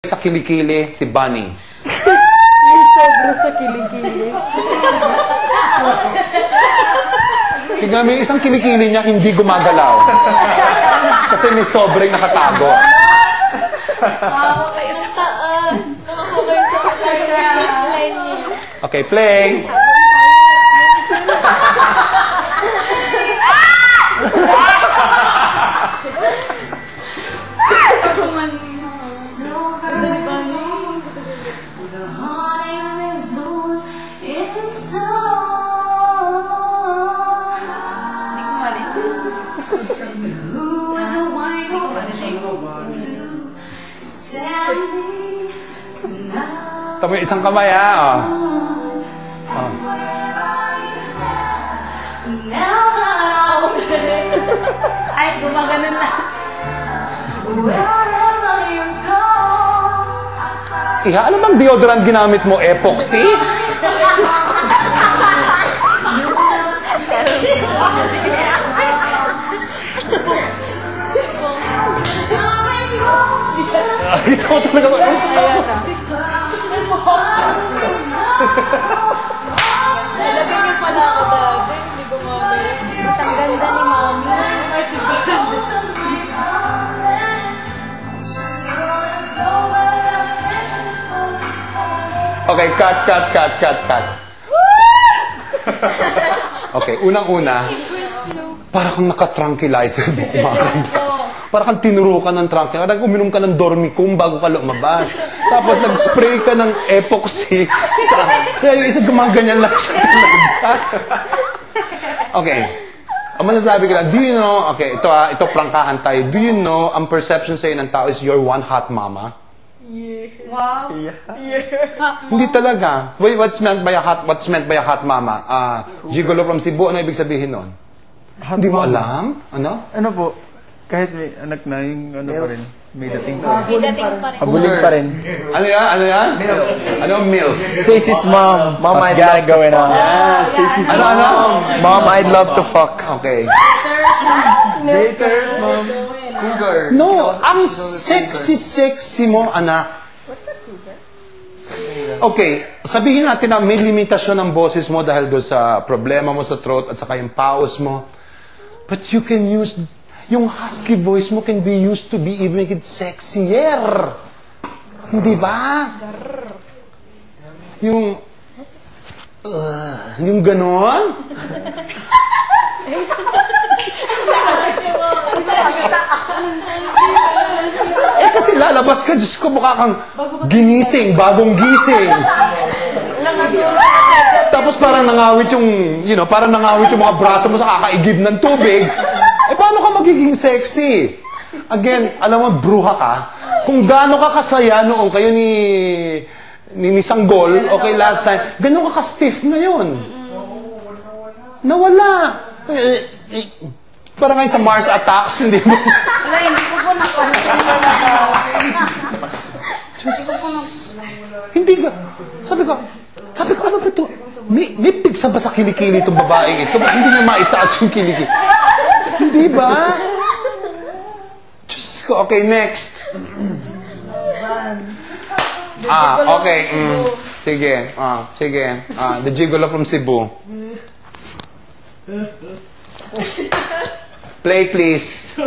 Sa kilikili, si Bunny. Sobra sa kilikili. Tignan mo yung isang kilikili niya, hindi gumagalaw. Kasi may sobrang nakatago. Okay, sa taas. Okay, sa line niya. Okay, play. Tapos isang kamay, ha? Oh. Oh. Ay, gumaganon na. Iha, ano bang deodorant ginamit mo? Epoxy? Ito ko talaga ba? Nalagay niyo pala ako dati. Hindi gumaganon. Ang ganda ni Mami. Okay, cut. Okay, unang-una, para kang naka-tranquilizer mo kumakanta. Para kang tinurukan ng tranquilizer. Parang uminom ka ng Dormicum bago ka lumabas. Tapos nag-spray ka ng epoxy. Kaya yung isa gumaganyan lang siya talaga. Okay. Ang masasabi ko lang, do you know, okay, ito prangkahan tayo. Do you know, ang perception sa'yo ng tao is you're one hot mama? Yeah. Wow. Yeah. Hindi talaga. Wait, what's meant by a hot mama? Gigolo from Cebu, ano ibig sabihin nun? Hindi mo alam? Ano? Ano po? Kahit may anak na, yung ano pa rin. May dating pa rin. May dating pa rin. Habulig pa rin. Ano yan? Ano yan? Ano? MILF. Stacy's mom. Mom, I'd love to fuck. Yeah, Stacy's Ano? Mom, I'd love to fuck. Okay. Haters, mom. Cougar. No, ang sexy mo, anak. Okay, sabihin natin na may limitasyon ang boses mo dahil doon sa problema mo sa throat at saka yung paus mo. But you can use, yung husky voice mo can be used to be even make it sexier. Hindi ba? Yung ganon? Kasi lalabas ka, Diyos ko, mukha kang ginising, bagong gising. Tapos parang nangawit yung, parang nangawit yung mga braso mo sa kakaigib ng tubig. Paano ka magiging sexy? Again, alam mo, bruha ka. Kung gaano ka kasaya noong kayo ni Sanggol, okay, last time, gano'n ka ka-stiff ngayon. Nawala. Parang ngayon sa Mars Attacks, hindi mo. Wala, hindi ko po napansin talaga. Hindi ka. Sabi ko, ano ba ito? May pigsa ba sa kilikili itong babaeng ito? Ba't hindi niya maitaas yung kilikili? Hindi ba? Diyos ko. Okay, next. Okay. Sige. Sige. The Gigolo from Cebu. Play, please.